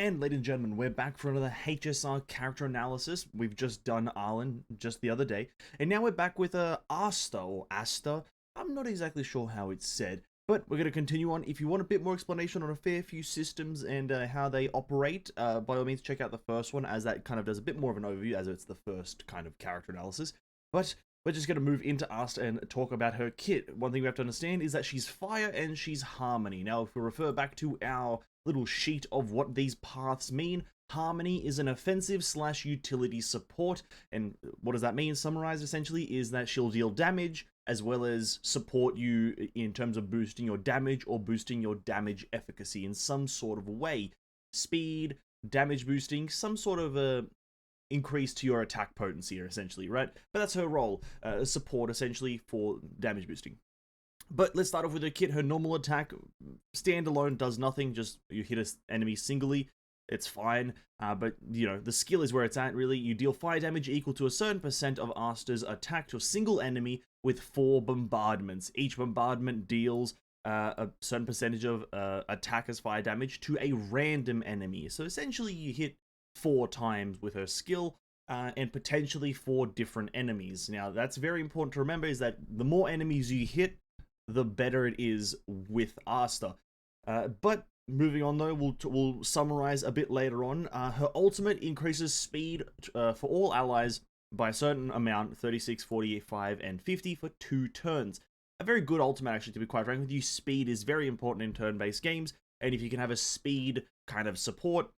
And ladies and gentlemen, we're back for another HSR character analysis. We've just done Arlen just the other day, and now we're back with Asta or Asta. I'm not exactly sure how it's said, but we're going to continue on. If you want a bit more explanation on a fair few systems and how they operate, by all means check out the first one, as that kind of does a bit more of an overview, as it's the first kind of character analysis. But we're just going to move into Asta and talk about her kit. One thing we have to understand is that she's fire and she's harmony. Now, if we refer back to our little sheet of what these paths mean, harmony is an offensive / utility support. And what does that mean? Summarized essentially is that she'll deal damage as well as support you in terms of boosting your damage or boosting your damage efficacy in some sort of way. Speed, damage boosting, some sort of a increase to your attack potency, essentially, right? But that's her role, support essentially for damage boosting. But let's start off with her kit. Her normal attack, standalone, does nothing. Just you hit an enemy singly, it's fine. But, you know, the skill is where it's at, really. You deal fire damage equal to a certain percent of Asta's attack to a single enemy with 4 bombardments. Each bombardment deals a certain percentage of attacker's fire damage to a random enemy. So essentially you hit 4 times with her skill, and potentially 4 different enemies. Now, that's very important to remember, is that the more enemies you hit, the better it is with Asta. But moving on though, we'll summarize a bit later on. Her ultimate increases speed for all allies by a certain amount, 36, 45, and 50 for 2 turns. A very good ultimate, actually, to be quite frank with you. Speed is very important in turn-based games, and if you can have a speed kind of support,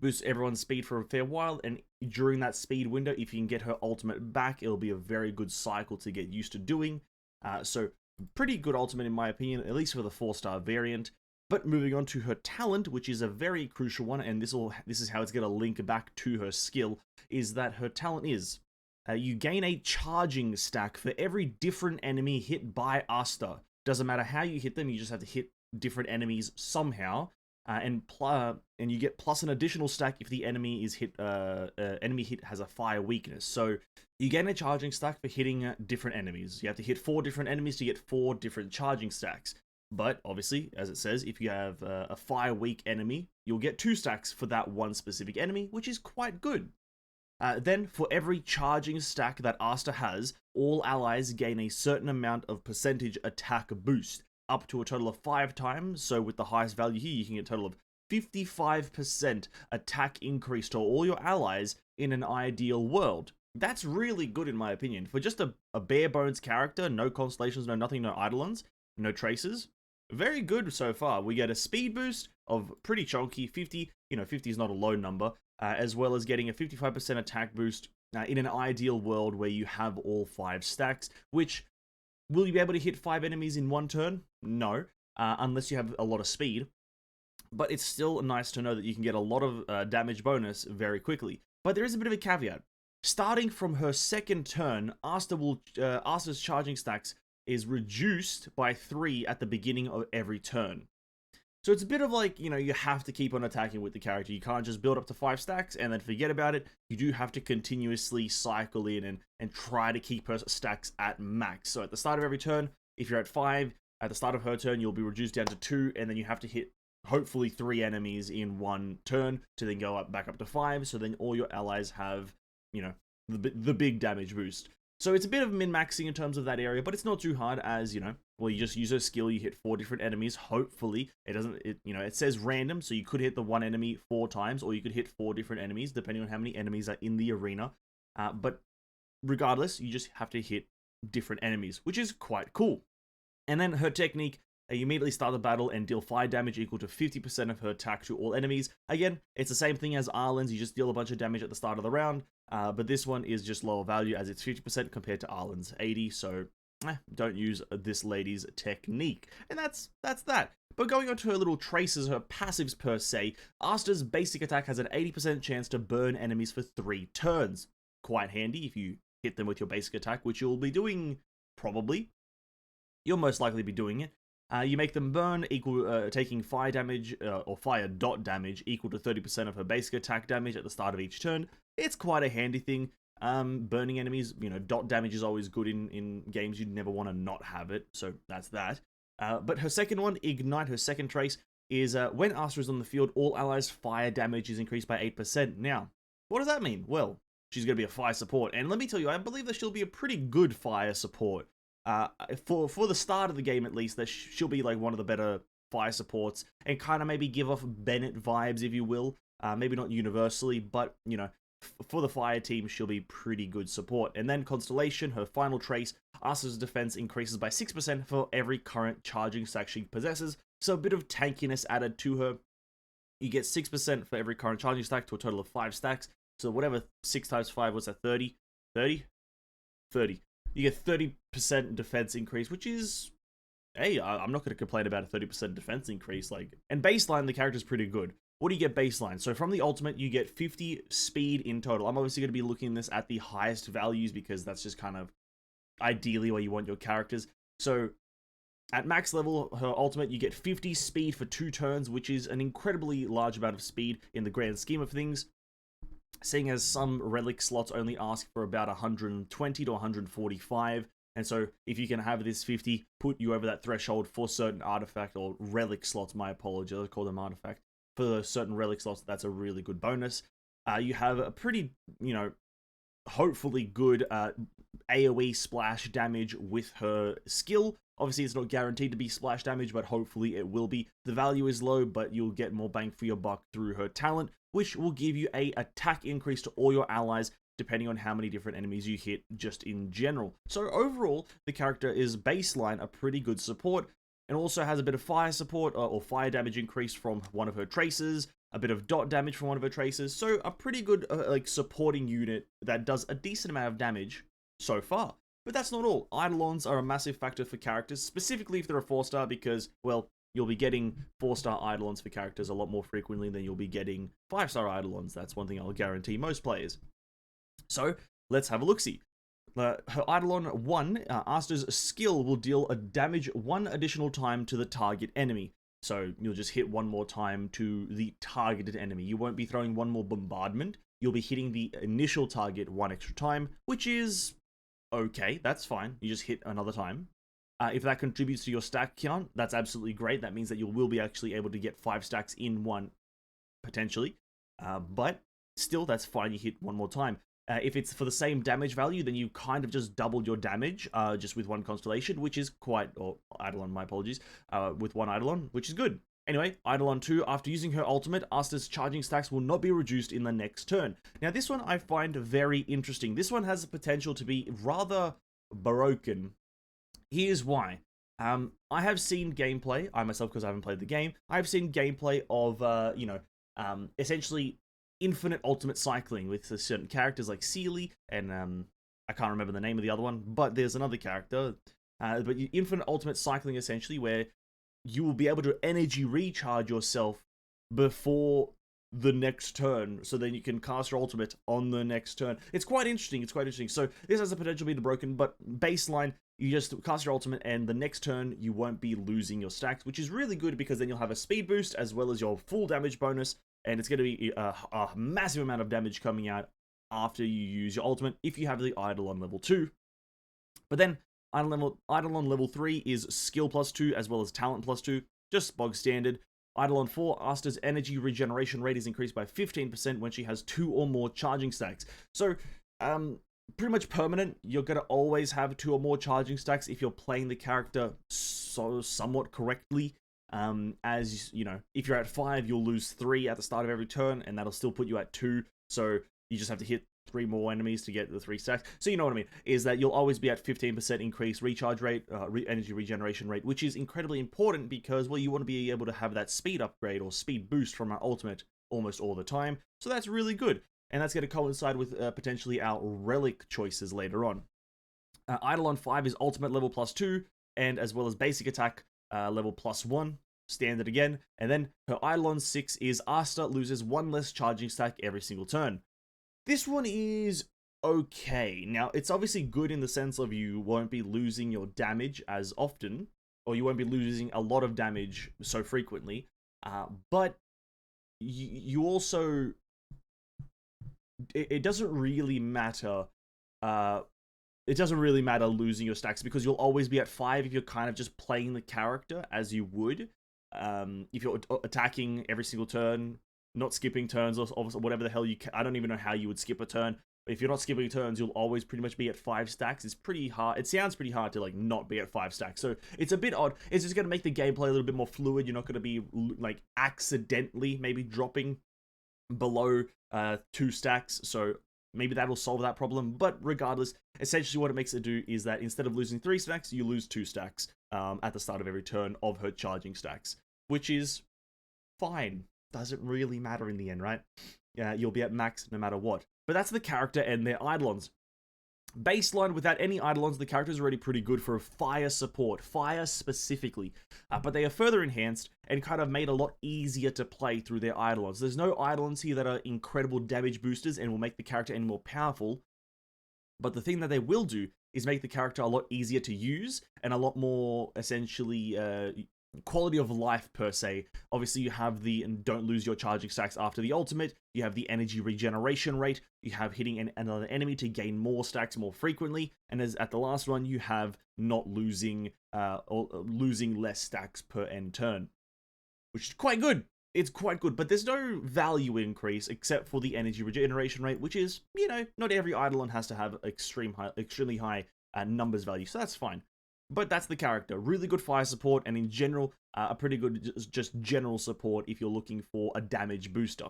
boost everyone's speed for a fair while, and during that speed window, if you can get her ultimate back, it'll be a very good cycle to get used to doing. So pretty good ultimate in my opinion, at least for the 4-star variant. But moving on to her talent, which is a very crucial one, and this is how it's going to link back to her skill, is that her talent is you gain a charging stack for every different enemy hit by Asta. Doesn't matter how you hit them, you just have to hit different enemies somehow. And you get plus an additional stack if the enemy is hit. Enemy hit has a fire weakness, so you gain a charging stack for hitting different enemies. You have to hit 4 different enemies to get 4 different charging stacks. But obviously, as it says, if you have a fire weak enemy, you'll get 2 stacks for that one specific enemy, which is quite good. Then, for every charging stack that Asta has, all allies gain a certain amount of percentage attack boost, up to a total of 5 times. So with the highest value here, you can get a total of 55% attack increase to all your allies in an ideal world. That's really good in my opinion. For just a bare bones character, no constellations, no nothing, no eidolons, no traces. Very good so far. We get a speed boost of pretty chunky, 50, 50 is not a low number, as well as getting a 55% attack boost in an ideal world where you have all 5 stacks, which, will you be able to hit 5 enemies in 1 turn? No, unless you have a lot of speed. But it's still nice to know that you can get a lot of damage bonus very quickly. But there is a bit of a caveat. Starting from her 2nd turn, Asta's charging stacks is reduced by 3 at the beginning of every turn. So it's a bit of like, you have to keep on attacking with the character. You can't just build up to 5 stacks and then forget about it. You do have to continuously cycle in and try to keep her stacks at max. So at the start of every turn, if you're at 5, at the start of her turn, you'll be reduced down to 2, and then you have to hit, hopefully, 3 enemies in 1 turn to then go back up to 5, so then all your allies have, the big damage boost. So it's a bit of min-maxing in terms of that area, but it's not too hard, as, well, you just use her skill, you hit 4 different enemies, hopefully. It says random, so you could hit the one enemy 4 times, or you could hit 4 different enemies, depending on how many enemies are in the arena. But regardless, you just have to hit different enemies, which is quite cool. And then her technique, you immediately start the battle and deal fire damage equal to 50% of her attack to all enemies. Again, it's the same thing as Arlen's, you just deal a bunch of damage at the start of the round, but this one is just lower value as it's 50% compared to Arlen's 80, so don't use this lady's technique. And that's that. But going on to her little traces, her passives per se, Asta's basic attack has an 80% chance to burn enemies for 3 turns. Quite handy if you hit them with your basic attack, which you'll be doing, probably. You'll most likely be doing it. You make them burn, taking fire damage, or fire dot damage, equal to 30% of her basic attack damage at the start of each turn. It's quite a handy thing. Burning enemies, dot damage is always good in games. You'd never want to not have it, so that's that. But her second one, Ignite, her second trace, is when Asta is on the field, all allies' fire damage is increased by 8%. Now, what does that mean? Well, she's going to be a fire support, and let me tell you, I believe that she'll be a pretty good fire support. For the start of the game, at least, that she'll be like one of the better fire supports, and kind of maybe give off Bennett vibes, if you will. Maybe not universally, but, you know, for the fire team, she'll be pretty good support. And then Constellation, her final trace, Asta's defense increases by 6% for every current charging stack she possesses, so a bit of tankiness added to her. You get 6% for every current charging stack to a total of 5 stacks, so whatever 6 times 5, what's that, 30? 30? 30. You get 30% defense increase, which is, hey, I'm not going to complain about a 30% defense increase. And baseline, the character's pretty good. What do you get baseline? So from the ultimate, you get 50 speed in total. I'm obviously going to be looking at this at the highest values because that's just kind of ideally where you want your characters. So at max level, her ultimate, you get 50 speed for 2 turns, which is an incredibly large amount of speed in the grand scheme of things, seeing as some relic slots only ask for about 120 to 145. And so if you can have this 50 put you over that threshold for certain artifact or relic slots, my apologies, I call them artifact. For certain relic slots, that's a really good bonus. You have a pretty, you know, hopefully good AoE splash damage with her skill. Obviously, it's not guaranteed to be splash damage, but hopefully it will be. The value is low, but you'll get more bang for your buck through her talent, which will give you a attack increase to all your allies, depending on how many different enemies you hit just in general. So overall, the character is baseline a pretty good support, and also has a bit of fire support or fire damage increase from one of her traces, a bit of dot damage from one of her traces, so a pretty good supporting unit that does a decent amount of damage so far. But that's not all. Eidolons are a massive factor for characters, specifically if they're a 4-star, because, well, you'll be getting 4-star Eidolons for characters a lot more frequently than you'll be getting 5-star Eidolons. That's one thing I'll guarantee most players. So, let's have a look-see. Her Eidolon 1, Asta's skill will deal a damage 1 additional time to the target enemy. So you'll just hit 1 more time to the targeted enemy. You won't be throwing 1 more bombardment. You'll be hitting the initial target 1 extra time, which is okay. That's fine. You just hit another time. If that contributes to your stack count, that's absolutely great. That means that you will be actually able to get 5 stacks in one, potentially. But still, that's fine. You hit 1 more time. If it's for the same damage value, then you kind of just doubled your damage just with 1 constellation, which is quite, or Eidolon, my apologies, with 1 Eidolon, which is good. Anyway, Eidolon 2, after using her ultimate, Asta's charging stacks will not be reduced in the next turn. Now, this one I find very interesting. This one has the potential to be rather broken. Here's why. I have seen gameplay, I myself, because I haven't played the game, I've seen gameplay of, essentially infinite ultimate cycling with certain characters like Sealy and I can't remember the name of the other one, but there's another character. But infinite ultimate cycling essentially where you will be able to energy recharge yourself before the next turn, so then you can cast your ultimate on the next turn. It's quite interesting. So this has the potential to be the broken, but baseline, you just cast your ultimate, and the next turn you won't be losing your stacks, which is really good because then you'll have a speed boost as well as your full damage bonus. And it's going to be a massive amount of damage coming out after you use your ultimate if you have the Eidolon level 2. But then Eidolon level 3 is skill plus 2 as well as talent plus 2, just bog standard. Eidolon 4, Asta's energy regeneration rate is increased by 15% when she has 2 or more charging stacks. So, pretty much permanent. You're going to always have 2 or more charging stacks if you're playing the character somewhat correctly. As you know, if you're at 5, you'll lose 3 at the start of every turn, and that'll still put you at 2. So you just have to hit 3 more enemies to get the 3 stacks. So you know what I mean, is that you'll always be at 15% increased recharge rate, energy regeneration rate, which is incredibly important because, well, you want to be able to have that speed upgrade or speed boost from our ultimate almost all the time. So that's really good, and that's going to coincide with potentially our relic choices later on. Eidolon 5 is ultimate level plus 2, and as well as basic attack level plus 1, standard again. And then her Eidolon 6 is Asta loses 1 less charging stack every single turn. This one is okay. Now, it's obviously good in the sense of you won't be losing your damage as often, or you won't be losing a lot of damage so frequently, but you also, it doesn't really matter, losing your stacks because you'll always be at 5 if you're kind of just playing the character as you would. if you're attacking every single turn, not skipping turns or whatever the hell I don't even know how you would skip a turn. But if you're not skipping turns, you'll always pretty much be at 5 stacks. It's pretty hard. It sounds pretty hard to like not be at 5 stacks. So it's a bit odd. It's just going to make the gameplay a little bit more fluid. You're not going to be like accidentally maybe dropping below 2 stacks. So maybe that'll solve that problem. But regardless, essentially what it makes it do is that instead of losing 3 stacks, you lose 2 stacks at the start of every turn of her charging stacks, which is fine. Doesn't really matter in the end, right? You'll be at max no matter what. But that's the character and their eidolons. Baseline, without any eidolons, the character is already pretty good for fire support, fire specifically. But they are further enhanced and kind of made a lot easier to play through their eidolons. There's no eidolons here that are incredible damage boosters and will make the character any more powerful. But the thing that they will do is make the character a lot easier to use and a lot more, essentially, quality of life per se. Obviously you have the don't lose your charging stacks after the ultimate, you have the energy regeneration rate, you have hitting another enemy to gain more stacks more frequently, and as at the last one you have not losing or losing less stacks per end turn, which is quite good. It's quite good, but there's no value increase except for the energy regeneration rate, which is, you know, not every eidolon has to have extremely high numbers value, so that's fine. But that's the character. Really good fire support, and in general, a pretty good just general support if you're looking for a damage booster.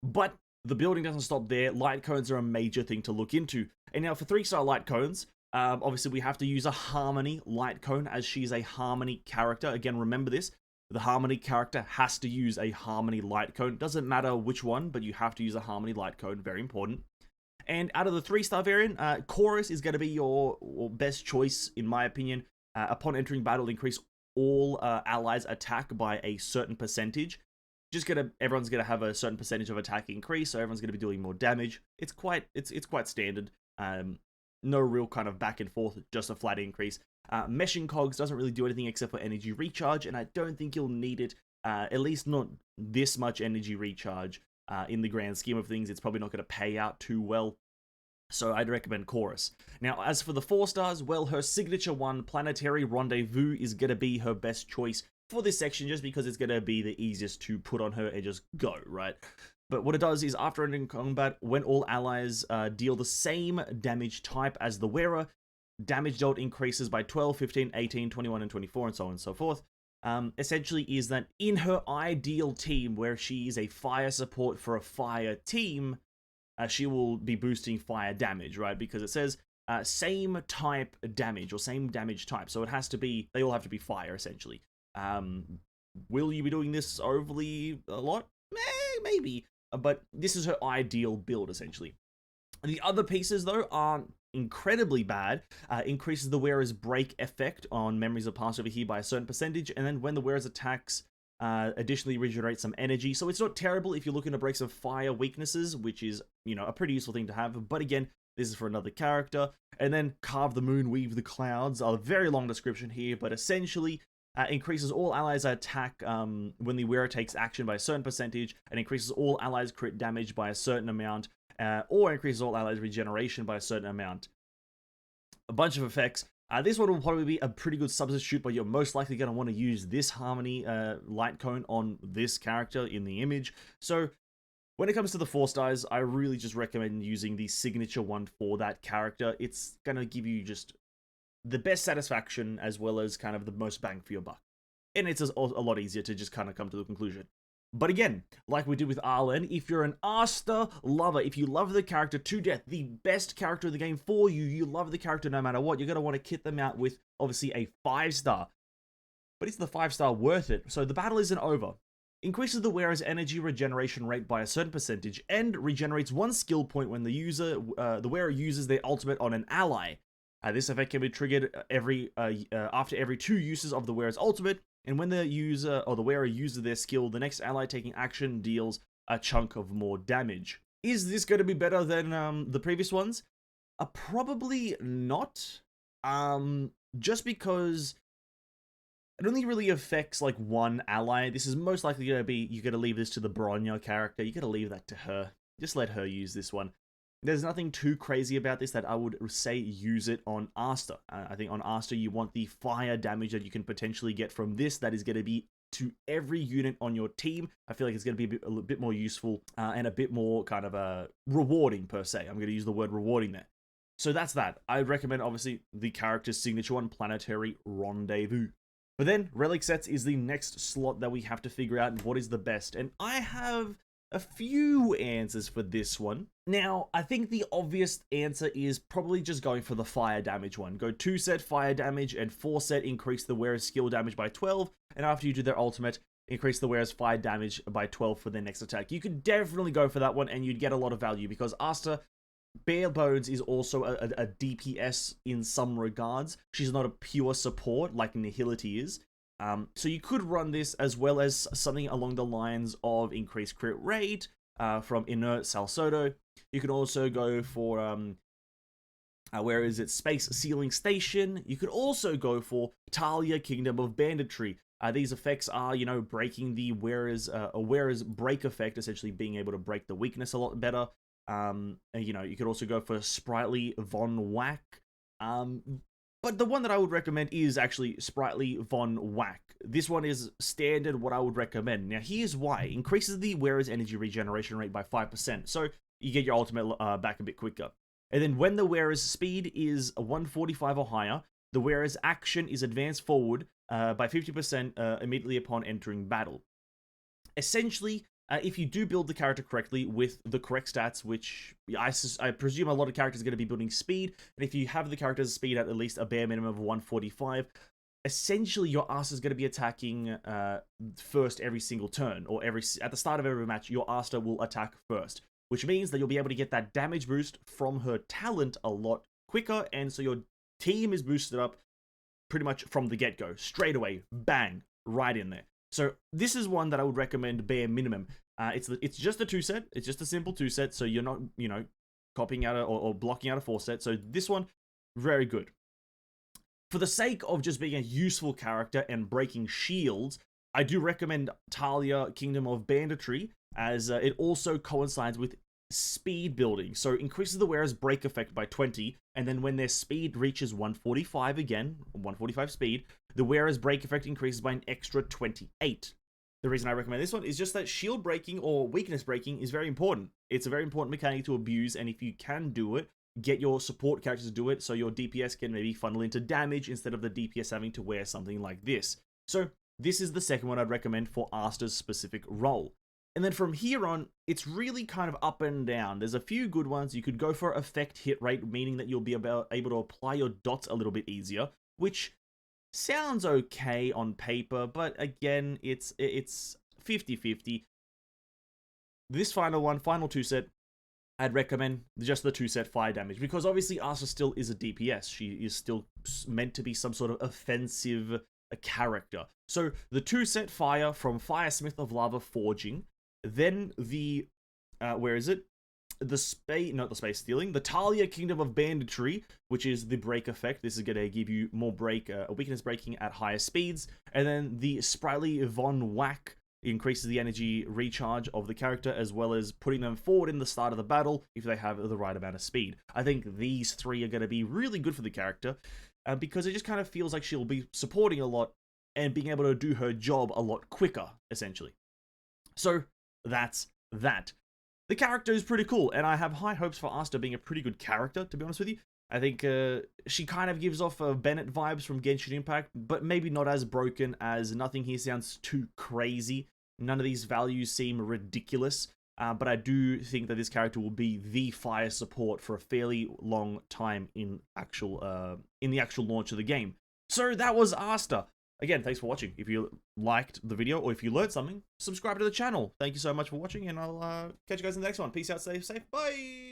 But the building doesn't stop there. Light cones are a major thing to look into. And now for 3-star light cones, obviously we have to use a harmony light cone as she's a harmony character. Again, remember this. The harmony character has to use a harmony light cone. Doesn't matter which one, but you have to use a harmony light cone. Very important. And out of the 3-star variant, Chorus is going to be your best choice, in my opinion. Upon entering battle, increase all allies' attack by a certain percentage. Everyone's gonna have a certain percentage of attack increase, so everyone's gonna be doing more damage. It's quite standard. No real kind of back and forth, just a flat increase. Meshing cogs doesn't really do anything except for energy recharge, and I don't think you'll need it. At least not this much energy recharge. In the grand scheme of things, it's probably not going to pay out too well. So I'd recommend Chorus. Now, as for the 4-stars, well, her signature one, Planetary Rendezvous, is going to be her best choice for this section, just because it's going to be the easiest to put on her and just go, right? But what it does is, after ending combat, when all allies deal the same damage type as the wearer, damage dealt increases by 12, 15, 18, 21, and 24, and so on and so forth. Essentially is that in her ideal team, where she is a fire support for a fire team, she will be boosting fire damage, right? Because it says same type damage, or same damage type. So it has to be, they all have to be fire, essentially. Will you be doing this overly a lot? Maybe. But this is her ideal build, essentially. The other pieces, though, aren't incredibly bad. Increases the wearer's break effect on memories of past over here by a certain percentage, and then when the wearer's attacks, additionally regenerate some energy. So it's not terrible if you're looking to break some fire weaknesses, which is, you know, a pretty useful thing to have. But again, this is for another character. And then Carve the Moon, Weave the Clouds. A very long description here, but essentially increases all allies' attack when the wearer takes action by a certain percentage, and increases all allies' crit damage by a certain amount, or increases all allies' regeneration by a certain amount. A bunch of effects. This one will probably be a pretty good substitute, but you're most likely going to want to use this Harmony light cone on this character in the image. So when it comes to the 4-stars, I really just recommend using the signature one for that character. It's going to give you just the best satisfaction, as well as kind of the most bang for your buck. And it's a lot easier to just kind of come to the conclusion. But again, like we did with Arlen, if you're an Asta lover, if you love the character to death, the best character of the game for you, you love the character no matter what, you're going to want to kit them out with, obviously, a 5-star. But is the 5-star worth it? So the battle isn't over. Increases the wearer's energy regeneration rate by a certain percentage, and regenerates 1 skill point when the wearer uses their ultimate on an ally. This effect can be triggered after every 2 uses of the wearer's ultimate, and when the user or the wearer uses their skill, the next ally taking action deals a chunk of more damage. Is this going to be better than the previous ones? Probably not. Just because it only really affects like one ally. This is most likely going to be, you got to leave this to the Bronya character. You got to leave that to her. Just let her use this one. There's nothing too crazy about this that I would say use it on Asta. I think on Asta you want the fire damage that you can potentially get from this that is going to be to every unit on your team. I feel like it's going to be a little bit more useful and a bit more kind of rewarding per se. I'm going to use the word rewarding there. So that's that. I recommend obviously the character's signature one, Planetary Rendezvous. But then relic sets is the next slot that we have to figure out what is the best. And I have a few answers for this one. Now, I think the obvious answer is probably just going for the fire damage one. Go 2 set fire damage and 4 set increase the wearer's skill damage by 12. And after you do their ultimate, increase the wearer's fire damage by 12 for their next attack. You could definitely go for that one and you'd get a lot of value because Asta, bare bones, is also a DPS in some regards. She's not a pure support like Nihility is. So you could run this as well as something along the lines of increased crit rate from Inert Salsodo. You can also go for, where is it, Space Sealing Station. You could also go for Talia, Kingdom of Banditry. These effects are, you know, breaking the wearer's break effect, essentially being able to break the weakness a lot better. You know, you could also go for Sprightly Von Whack. But the one that I would recommend is actually Sprightly Von Whack. This one is standard what I would recommend. Now, here's why. Increases the wearer's energy regeneration rate by 5%, so you get your ultimate back a bit quicker. And then when the wearer's speed is 145 or higher, the wearer's action is advanced forward by 50% immediately upon entering battle. Essentially, if you do build the character correctly with the correct stats, which I presume a lot of characters are going to be building speed, and if you have the character's speed at least a bare minimum of 145, essentially your Asta is going to be attacking first every single turn, or at the start of every match, your Asta will attack first, which means that you'll be able to get that damage boost from her talent a lot quicker, and so your team is boosted up pretty much from the get-go, straight away, bang, right in there. So this is one that I would recommend bare minimum. It's just a 2 set. It's just a simple 2 set. So you're not, you know, copying out or blocking out a 4 set. So this one, very good. For the sake of just being a useful character and breaking shields, I do recommend Talia, Kingdom of Banditry, as it also coincides with speed building. So increases the wearer's break effect by 20, and then when their speed reaches 145 again, 145 speed, the wearer's break effect increases by an extra 28. The reason I recommend this one is just that shield breaking or weakness breaking is very important. It's a very important mechanic to abuse, and if you can do it, get your support characters to do it so your DPS can maybe funnel into damage instead of the DPS having to wear something like this. So this is the second one I'd recommend for Asta's specific role. And then from here on, it's really kind of up and down. There's a few good ones. You could go for effect hit rate, meaning that you'll be able to apply your dots a little bit easier, which sounds okay on paper, but again, it's 50-50. This final 2 set, I'd recommend just the 2 set fire damage, because obviously Asta still is a DPS. She is still meant to be some sort of offensive character. So the 2 set fire from Firesmith of Lava Forging, then the the Talia Kingdom of Banditry, which is the break effect. This is going to give you more break, weakness breaking at higher speeds, and then the Sprightly Von Whack increases the energy recharge of the character, as well as putting them forward in the start of the battle if they have the right amount of speed. I think these 3 are going to be really good for the character, because it just kind of feels like she'll be supporting a lot and being able to do her job a lot quicker, essentially. So that's that. The character is pretty cool, and I have high hopes for Asta being a pretty good character, to be honest with you. I think she kind of gives off Bennett vibes from Genshin Impact, but maybe not as broken, as nothing here sounds too crazy. None of these values seem ridiculous, but I do think that this character will be the fire support for a fairly long time in the actual launch of the game. So that was Asta. Again, thanks for watching. If you liked the video or if you learned something, subscribe to the channel. Thank you so much for watching, and I'll catch you guys in the next one. Peace out, stay safe, bye!